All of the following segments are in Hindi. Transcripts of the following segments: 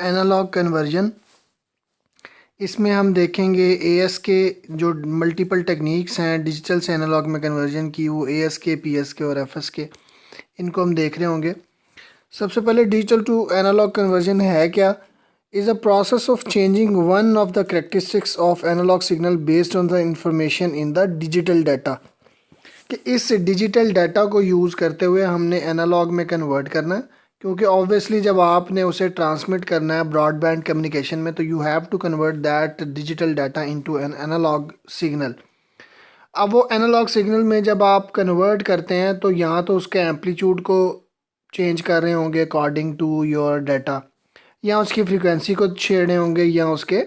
Analogue conversion. इसमें हम देखेंगे एएस के जो मल्टीपल टेक्निक्स हैं डिजिटल से एनालॉग में कन्वर्जन की, वो एएस के, पीएस के और एफएस के, इनको हम देख रहे होंगे। सबसे पहले डिजिटल टू एनालॉग कन्वर्जन है क्या? Is a process of changing one of the characteristics of analog signal based on the information in the digital data. कि इस डिजिटल डाटा को यूज़ करते हुए हमने एनालॉग में कन्वर्ट करना है, क्योंकि ऑब्वियसली जब आपने उसे ट्रांसमिट करना है ब्रॉडबैंड कम्युनिकेशन में, तो you have to convert that digital data into an analog signal. अब वो एनालॉग सिग्नल में जब आप कन्वर्ट करते हैं तो यहाँ तो उसके एम्पलीट्यूड को चेंज कर रहे होंगे अकॉर्डिंग टू योर डाटा, या उसकी फ्रीक्वेंसी को छेड़े होंगे, या उसके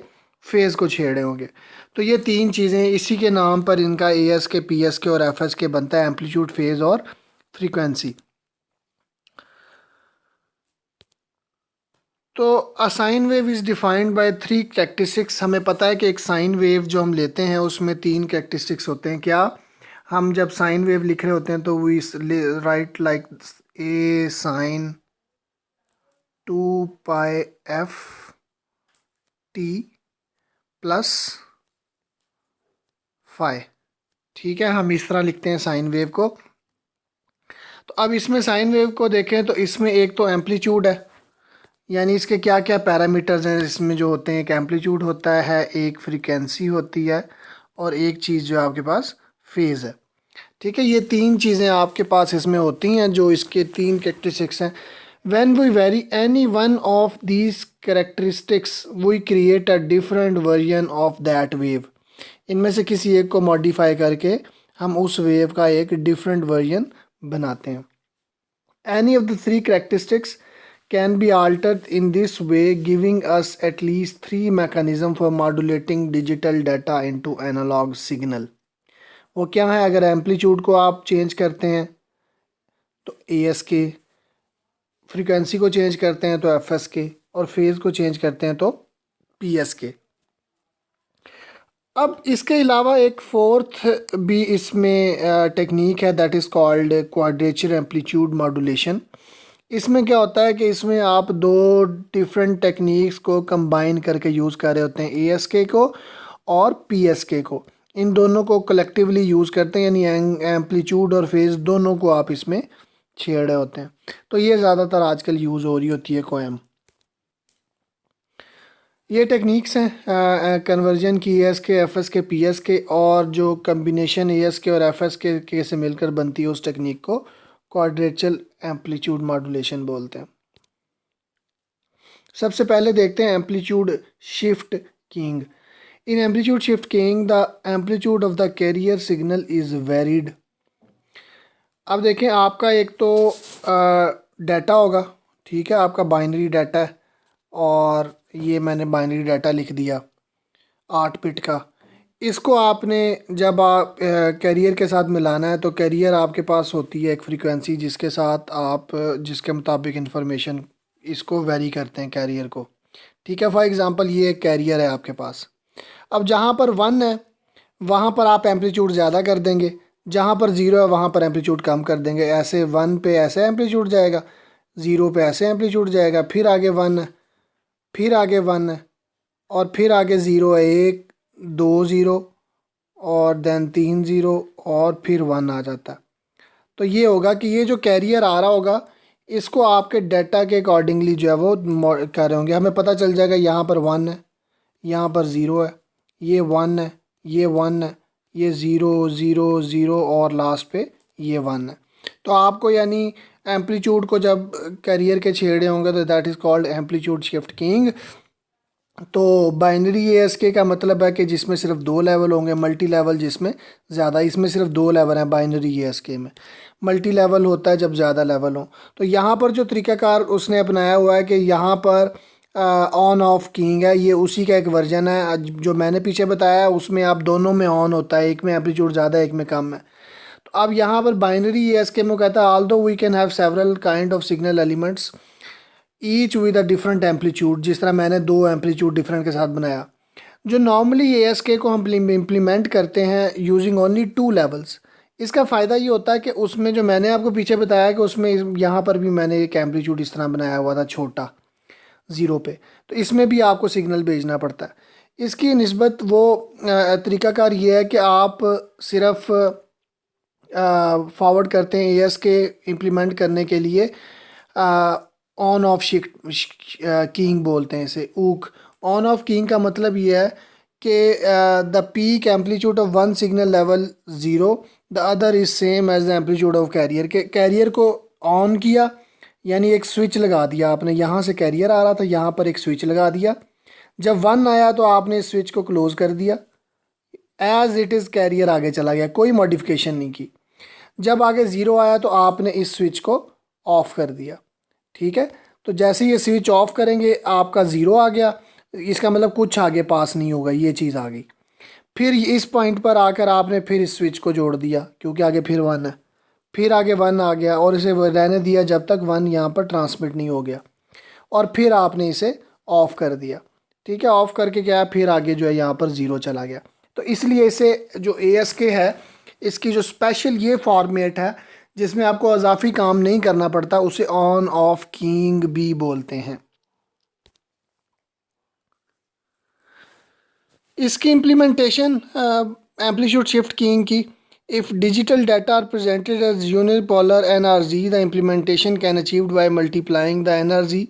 फेज़ को छेड़े होंगे। तो ये तीन चीज़ें इसी के नाम पर इनका एएस के, पीएस के और एफएस के बनता है, एम्पलीट्यूड, फेज़ और फ्रीक्वेंसी। तो a sine wave is defined by three characteristics. हमें पता है कि एक साइन वेव जो हम लेते हैं उसमें तीन कैरेक्टरिस्टिक्स होते हैं। क्या? हम जब साइन वेव लिख रहे होते हैं तो we write like a sine 2πf t plus phi. ठीक है, हम इस तरह लिखते हैं साइन वेव को। तो अब इसमें साइन वेव को देखें तो इसमें एक तो एम्पलीट्यूड है, यानी इसके क्या क्या पैरामीटर्स हैं इसमें जो होते हैं। एक एम्पलीट्यूड होता है, एक फ्रीक्वेंसी होती है, और एक चीज़ जो आपके पास फेज़ है। ठीक है, ये तीन चीज़ें आपके पास इसमें होती हैं जो इसके तीन कैरेक्टरिस्टिक्स हैं। When we vary any one of these characteristics we create a different version of that wave. इनमें से किसी एक को मॉडिफाई करके हम उस वेव का एक डिफरेंट वर्जन बनाते हैं। Any of the three characteristics can be altered in this way, giving us at least three mechanism for modulating digital data into analog signal। वो क्या है? अगर एम्पलीट्यूड को आप चेंज करते हैं तो एएस के, फ्रीक्वेंसी को चेंज करते हैं तो एफएस के, और फेज़ को चेंज करते हैं तो पीएस के। अब इसके अलावा एक फोर्थ भी इसमें टेक्निक है, that is called quadrature amplitude modulation. इसमें क्या होता है कि इसमें आप दो डिफरेंट टेक्निक्स को कंबाइन करके यूज़ कर रहे होते हैं, एएसके को और पीएसके को। इन दोनों को कलेक्टिवली यूज़ करते हैं, यानी एम्पलीट्यूड और फेज़ दोनों को आप इसमें छेड़ रहे होते हैं। तो ये ज़्यादातर आजकल यूज़ हो रही होती है कोएम। ये टेक्निक्स हैं कन्वर्जन की, एएस के, एफएस के, पीएस के, और जो कम्बिनेशन एएस के और एफएस के से मिलकर बनती है उस टेक्निक को क्वाड्रेचर एम्पलीट्यूड मॉड्यूलेशन बोलते हैं। सबसे पहले देखते हैं amplitude shift keying. In amplitude shift keying the amplitude of the carrier signal is varied. अब देखें, आपका एक तो डाटा होगा, ठीक है, आपका बाइनरी डाटा है, और ये मैंने बाइनरी डाटा लिख दिया 8 बिट का। इसको आपने जब आप कैरियर के साथ मिलाना है तो कैरियर आपके पास होती है एक फ्रीक्वेंसी जिसके साथ आप जिसके मुताबिक इंफॉर्मेशन इसको वेरी करते हैं कैरियर को। ठीक है, फॉर एग्ज़ाम्पल ये एक कैरियर है आपके पास। अब जहाँ पर 1 है वहाँ पर आप एम्पलीट्यूड ज़्यादा कर देंगे, जहाँ पर 0 है वहाँ पर एम्पलीट्यूड कम कर देंगे। ऐसे 1 पे ऐसे एम्पलीट्यूड जाएगा, 0 पे ऐसे एम्पलीट्यूड जाएगा, फिर आगे 1 है, फिर आगे 1 है, और फिर आगे 0 है, 1 2 0, और देन 3 0, और फिर 1 आ जाता है। तो ये होगा कि ये जो कैरियर आ रहा होगा इसको आपके डाटा के अकॉर्डिंगली जो है वो कर रहे होंगे। हमें पता चल जाएगा यहाँ पर 1 है, यहाँ पर 0 है, ये 1 है, ये 1 है, ये 0 0 0, और लास्ट पे ये 1 है। तो आपको यानी एम्पलीट्यूड को जब कैरियर के छेड़े होंगे तो that is called amplitude shift keying. तो बाइनरी एएसके का मतलब है कि जिसमें सिर्फ 2 लेवल होंगे, मल्टी लेवल जिसमें ज़्यादा। इसमें सिर्फ 2 लेवल हैं बाइनरी एएसके में, मल्टी लेवल होता है जब ज़्यादा लेवल हो। तो यहाँ पर जो तरीक़ाकार उसने अपनाया हुआ है कि यहाँ पर ऑन ऑफ कीइंग है, ये उसी का एक वर्जन है। जो मैंने पीछे बताया है उसमें आप दोनों में ऑन होता है, एक में एम्पलीट्यूड ज़्यादा एक में कम है। तो अब यहाँ पर बाइनरी एएसके में कहता है although we can have several kind of signal elements each with a different amplitude, जिस तरह मैंने 2 एम्पलीट्यूड डिफरेंट के साथ बनाया। जो नॉर्मली एएसके को हम इम्प्लीमेंट करते हैं यूजिंग ओनली 2 लेवल्स। इसका फ़ायदा ये होता है कि उसमें जो मैंने आपको पीछे बताया कि उसमें यहाँ पर भी मैंने एक एम्पलीट्यूड इस तरह बनाया हुआ था छोटा, ज़ीरो पे, तो इसमें भी आपको सिग्नल भेजना पड़ता है। इसकी निस्बत वो तरीक़ाकार ये है कि आप सिर्फ फॉरवर्ड करते हैं एएस के इम्प्लीमेंट करने के लिए ऑन ऑफ शिफ्ट कीइंग बोलते हैं इसे, ऊक। ऑन ऑफ कीइंग का मतलब ये है कि the peak amplitude of one signal level zero, the other is same as the amplitude of carrier. के कैरियर को ऑन किया यानी एक स्विच लगा दिया आपने, यहाँ से कैरियर आ रहा था, यहाँ पर एक स्विच लगा दिया। जब वन आया तो आपने इस स्विच को क्लोज़ कर दिया, एज इट इज़ कैरियर आगे चला गया, कोई मॉडिफिकेशन नहीं की। जब आगे ज़ीरो आया तो आपने इस स्विच को ऑफ़ कर दिया, ठीक है। तो जैसे ये स्विच ऑफ करेंगे आपका ज़ीरो आ गया, इसका मतलब कुछ आगे पास नहीं होगा, ये चीज़ आ गई। फिर इस पॉइंट पर आकर आपने फिर इस स्विच को जोड़ दिया क्योंकि आगे फिर वन है, फिर आगे वन आ गया और इसे रहने दिया जब तक वन यहाँ पर ट्रांसमिट नहीं हो गया, और फिर आपने इसे ऑफ़ कर दिया, ठीक है। ऑफ़ करके क्या है, फिर आगे जो है यहाँ पर ज़ीरो चला गया। तो इसलिए इसे जो ASK है, इसकी जो स्पेशल ये फॉर्मेट है जिसमें आपको इजाफी काम नहीं करना पड़ता, उसे ऑन ऑफ कीइंग भी बोलते हैं। इसकी इम्प्लीमेंटेशन एम्पलीट्यूड शिफ्ट कीइंग की, if digital data are presented as unipolar NRZ, the implementation can achieved by multiplying the NRZ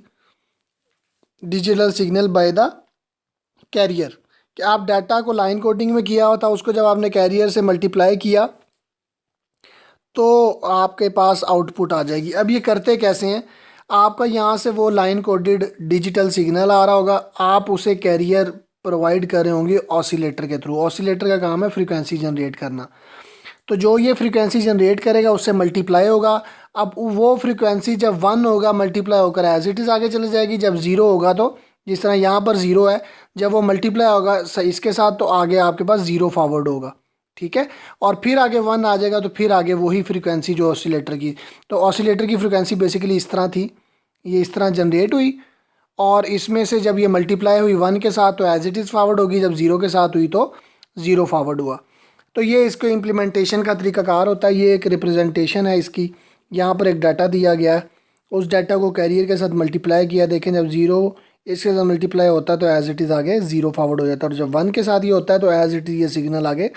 digital signal by the carrier. कि आप डाटा को लाइन कोडिंग में किया होता, उसको जब आपने कैरियर से मल्टीप्लाई किया तो आपके पास आउटपुट आ जाएगी। अब ये करते कैसे हैं, आपका यहाँ से वो लाइन कोडेड डिजिटल सिग्नल आ रहा होगा, आप उसे कैरियर प्रोवाइड कर रहे होंगे ऑसिलेटर के थ्रू। ऑसिलेटर का काम है फ्रीक्वेंसी जनरेट करना, तो जो ये फ्रीक्वेंसी जनरेट करेगा उससे मल्टीप्लाई होगा। अब वो फ्रीक्वेंसी जब वन होगा मल्टीप्लाई होकर एज इट इज़ आगे चली जाएगी, जब ज़ीरो होगा तो जिस तरह यहाँ पर ज़ीरो है, जब वो मल्टीप्लाई होगा इसके साथ तो आगे आपके पास ज़ीरो फॉरवर्ड होगा, ठीक है। और फिर आगे वन आ जाएगा तो फिर आगे वही फ्रीक्वेंसी जो ऑसिलेटर की, तो ऑसिलेटर की फ्रीक्वेंसी बेसिकली इस तरह थी, ये इस तरह जनरेट हुई और इसमें से जब ये मल्टीप्लाई हुई वन के साथ तो एज इट इज़ फॉरवर्ड होगी, जब ज़ीरो के साथ हुई तो ज़ीरो फॉरवर्ड हुआ। तो ये इसको इम्प्लीमेंटेशन का तरीकाकार होता है। ये एक रिप्रेजेंटेशन है इसकी, यहाँ पर एक डाटा दिया गया है, उस डाटा को कैरियर के साथ मल्टीप्लाई किया, देखें जब ज़ीरो इसके साथ मल्टीप्लाई होता है तो एज इट इज़ आगे ज़ीरो फॉरवर्ड हो जाता है, और जब वन के साथ ये होता है तो एज इट इज़ ये सिग्नल आगे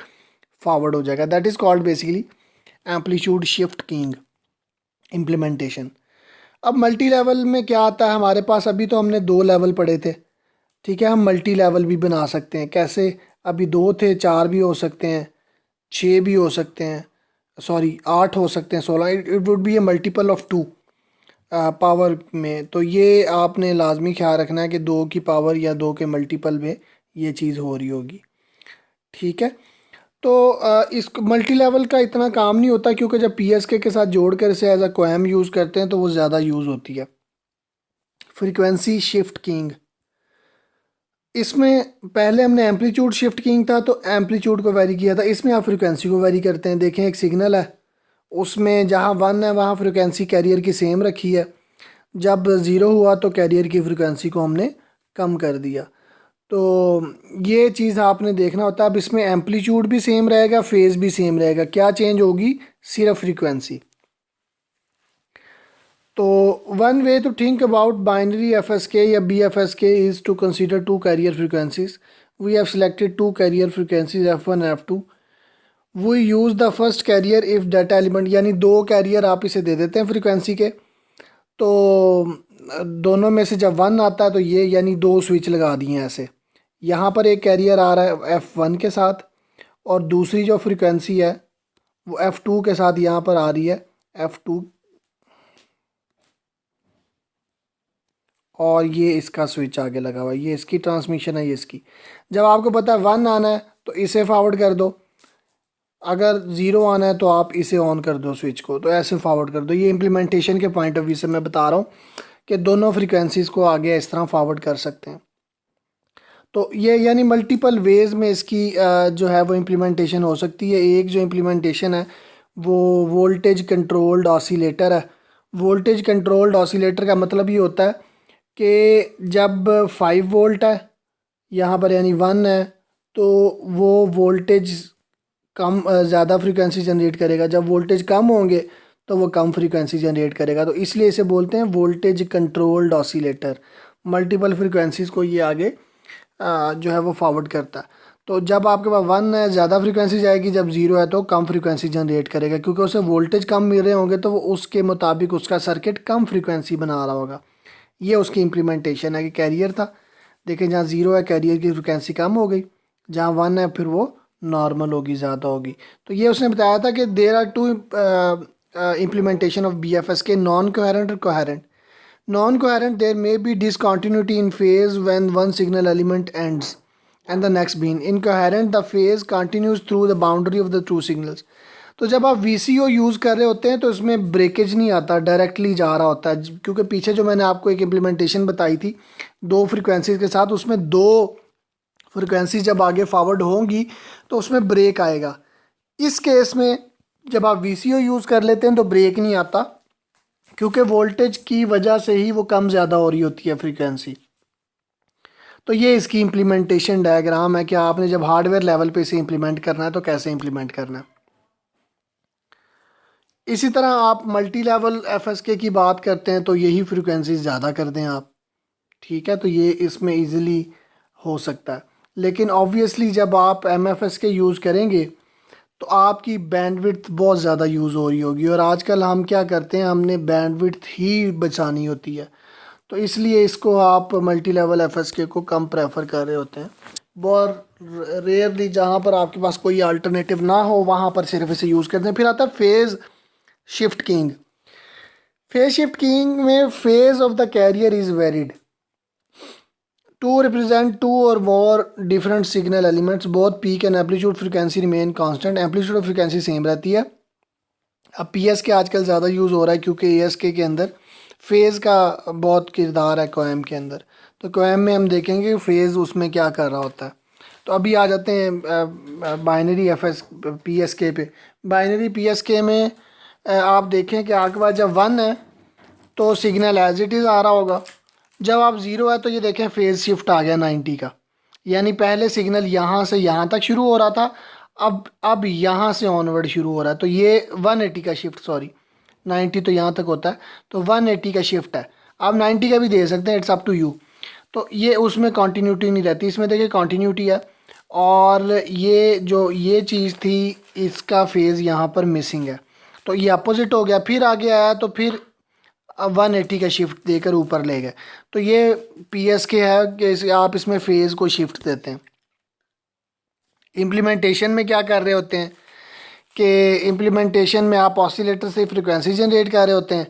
फॉरवर्ड हो जाएगा। That is called basically amplitude shift keying implementation. अब मल्टी लेवल में क्या आता है हमारे पास, अभी तो हमने दो लेवल पढ़े थे, ठीक है। हम मल्टी लेवल भी बना सकते हैं, कैसे, अभी दो थे, चार भी हो सकते हैं, छः भी हो सकते हैं, सॉरी 8 हो सकते हैं, 16, it would be A multiple of 2 power में। तो ये आपने लाजमी ख्याल रखना है कि 2 की पावर या 2 के मल्टीपल में ये चीज़ हो रही होगी, ठीक है। तो इस मल्टी लेवल का इतना काम नहीं होता क्योंकि जब PSK के साथ जोड़ कर इसे एज अ कोएम यूज़ करते हैं तो वो ज़्यादा यूज़ होती है। फ्रीक्वेंसी शिफ्ट कीइंग, इसमें पहले हमने एम्पलीट्यूड शिफ्ट कीइंग था तो एम्पलीट्यूड को वेरी किया था, इसमें आप फ्रीक्वेंसी को वेरी करते हैं। देखें एक सिग्नल है, उसमें जहाँ वन है वहाँ फ्रीक्वेंसी कैरियर की सेम रखी है, जब ज़ीरो हुआ तो कैरियर की फ्रीक्वेंसी को हमने कम कर दिया। तो ये चीज़ आपने देखना होता है। अब इसमें एम्पलीट्यूड भी सेम रहेगा, फेज़ भी सेम रहेगा, क्या चेंज होगी, सिर्फ फ्रीक्वेंसी। तो one way to think about binary FSK या BFSK is to consider two carrier frequencies. We have selected two carrier frequencies F1 and F2। We use the first carrier if data element, यानी दो कैरियर आप इसे दे देते हैं फ्रीक्वेंसी के, तो दोनों में से जब वन आता है तो ये यानी दो स्विच लगा दिए हैं ऐसे। यहाँ पर एक कैरियर आ रहा है F1 के साथ और दूसरी जो फ्रीक्वेंसी है वो F2 के साथ यहाँ पर आ रही है F2, और ये इसका स्विच आगे लगा हुआ है, ये इसकी ट्रांसमिशन है, ये इसकी। जब आपको पता है वन आना है तो इसे फॉरवर्ड कर दो, अगर ज़ीरो आना है तो आप इसे ऑन कर दो स्विच को, तो ऐसे फॉरवर्ड कर दो। ये इम्प्लीमेंटेशन के पॉइंट ऑफ व्यू से मैं बता रहा हूँ कि दोनों फ्रीक्वेंसीज़ को आगे इस तरह फॉरवर्ड कर सकते हैं। तो ये यानी मल्टीपल वेज में इसकी जो है वो इम्प्लीमेंटेशन हो सकती है। एक जो इम्प्लीमेंटेशन है वो वोल्टेज कंट्रोल्ड ऑसिलेटर है। वोल्टेज कंट्रोल्ड ऑसिलेटर का मतलब ये होता है कि जब 5 वोल्ट है यहाँ पर यानी 1 है तो वो वोल्टेज कम ज़्यादा फ्रीक्वेंसी जनरेट करेगा, जब वोल्टेज कम होंगे तो वो कम फ्रीक्वेंसी जनरेट करेगा। तो इसलिए इसे बोलते हैं voltage controlled oscillator. Multiple frequencies को ये आगे जो है वो फॉरवर्ड करता है। तो जब आपके पास 1 है ज़्यादा फ्रिक्वेंसी जाएगी, जब 0 है तो कम फ्रिक्वेंसी जनरेट करेगा, क्योंकि उसे वोल्टेज कम मिल रहे होंगे तो वो उसके मुताबिक उसका सर्किट कम फ्रिक्वेंसी बना रहा होगा। ये उसकी इम्प्लीमेंटेशन है कि कैरियर था, देखें जहाँ 0 है कैरियर की फ्रिक्वेंसी कम हो गई, जहाँ 1 है फिर वो नॉर्मल होगी, ज़्यादा होगी। तो ये उसने बताया था कि there are two implementation of BFS के, नॉन कोहेरेंट और coherent. Non coherent, there may be discontinuity in phase when one signal element ends and the next begin. In coherent, the phase continues through the boundary of the two signals. तो जब आप VCO यूज़ कर रहे होते हैं तो इसमें ब्रेकेज नहीं आता, डायरेक्टली जा रहा होता है, क्योंकि पीछे जो मैंने आपको एक इम्प्लीमेंटेशन बताई थी 2 फ्रिक्वेंसीज के साथ, उसमें 2 फ्रिक्वेंसी जब आगे फॉरवर्ड होंगी तो उसमें ब्रेक आएगा। इस केस में जब आप VCO यूज़ कर लेते हैं तो ब्रेक नहीं आता, क्योंकि वोल्टेज की वजह से ही वो कम ज़्यादा हो रही होती है फ्रीक्वेंसी। तो ये इसकी इम्प्लीमेंटेशन डायग्राम है कि आपने जब हार्डवेयर लेवल पे इसे इम्प्लीमेंट करना है तो कैसे इम्प्लीमेंट करना है। इसी तरह आप मल्टी लेवल FSK की बात करते हैं तो यही फ्रीक्वेंसी ज़्यादा कर दें आप, ठीक है, तो ये इसमें ईज़िली हो सकता है। लेकिन ऑब्वियसली जब आप MFSK यूज़ करेंगे तो आपकी बैंडविड्थ बहुत ज़्यादा यूज़ हो रही होगी, और आजकल हम क्या करते हैं, हमने बैंडविड्थ ही बचानी होती है, तो इसलिए इसको आप मल्टी लेवल FSK को कम प्रेफर कर रहे होते हैं। बहुत रेयरली जहाँ पर आपके पास कोई अल्टरनेटिव ना हो वहाँ पर सिर्फ इसे यूज़ करते हैं। फिर आता है phase shift keying. Phase shift keying में phase of the carrier is varied to represent 2 और more different signal elements, both peak and amplitude frequency remain constant, amplitude और फ्रिक्वेंसी सेम रहती है। अब PSK आजकल ज़्यादा यूज़ हो रहा है क्योंकि ASK के अंदर फेज़ का बहुत किरदार है कोएम के अंदर, तो कोएम में हम देखेंगे फेज़ उसमें क्या कर रहा होता है। तो अभी आ जाते हैं बाइनरी PSK पे। बाइनरी PSK में आप देखें कि आपके पास जब 1 है तो सिग्नल एज इट इज़ आ रहा होगा, जब आप 0 है तो ये देखें फेज़ शिफ्ट आ गया 90 का, यानी पहले सिग्नल यहाँ से यहाँ तक शुरू हो रहा था, अब यहाँ से ऑनवर्ड शुरू हो रहा है, तो ये 180 का शिफ्ट, सॉरी 90 तो यहाँ तक होता है, तो 180 का शिफ्ट है। आप 90 का भी दे सकते हैं, इट्स अप टू यू। तो ये उसमें कंटिन्यूटी नहीं रहती, इसमें देखिए कंटिन्यूटी है, और ये जो ये चीज़ थी इसका फेज़ यहाँ पर मिसिंग है, तो ये अपोजिट हो गया, फिर आगे आया तो फिर 180 का शिफ्ट देकर ऊपर ले गए। तो ये PSK है कि आप इसमें फेज़ को शिफ्ट देते हैं। इम्प्लीमेंटेशन में क्या कर रहे होते हैं कि इम्प्लीमेंटेशन में आप ऑसिलेटर से फ्रिक्वेंसी जनरेट कर रहे होते हैं,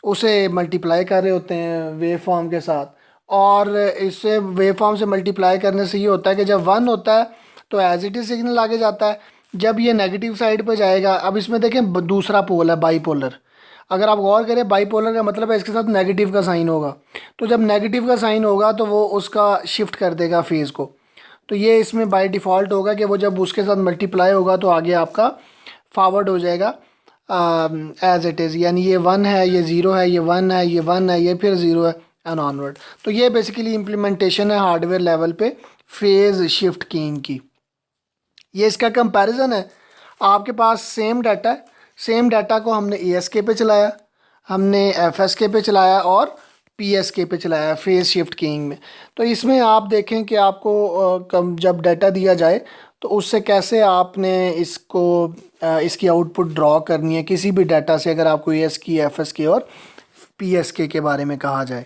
उसे मल्टीप्लाई कर रहे होते हैं वेव फॉर्म के साथ, और इससे वेव फॉर्म से मल्टीप्लाई करने से ये होता है कि जब 1 होता है तो एज इट इज़ सिग्नल आगे जाता है, जब ये नेगेटिव साइड पर जाएगा, अब इसमें देखें दूसरा पोल है बाईपोलर, अगर आप गौर करें बाईपोलर का मतलब है इसके साथ नेगेटिव का साइन होगा, तो जब नेगेटिव का साइन होगा तो वो उसका शिफ्ट कर देगा फेज़ को, तो ये इसमें बाय डिफ़ॉल्ट होगा कि वो जब उसके साथ मल्टीप्लाई होगा तो आगे आपका फॉरवर्ड हो जाएगा एज इट इज़, यानी ये 1 है, ये 0 है, ये 1 है, ये 1 है, ये फिर 0 है एंड ऑनवर्ड। तो ये बेसिकली इम्प्लीमेंटेशन है हार्डवेयर लेवल पे फेज़ शिफ्ट कीइंग की। ये इसका कंपैरिजन है, आपके पास सेम डाटा है, सेम डाटा को हमने ASK पे चलाया, हमने FSK पे चलाया और PSK पे चलाया फेज़ शिफ्ट कीइंग में। तो इसमें आप देखें कि आपको जब डाटा दिया जाए तो उससे कैसे आपने इसको इसकी आउटपुट ड्रॉ करनी है किसी भी डाटा से, अगर आपको ASK, FSK और PSK के बारे में कहा जाए।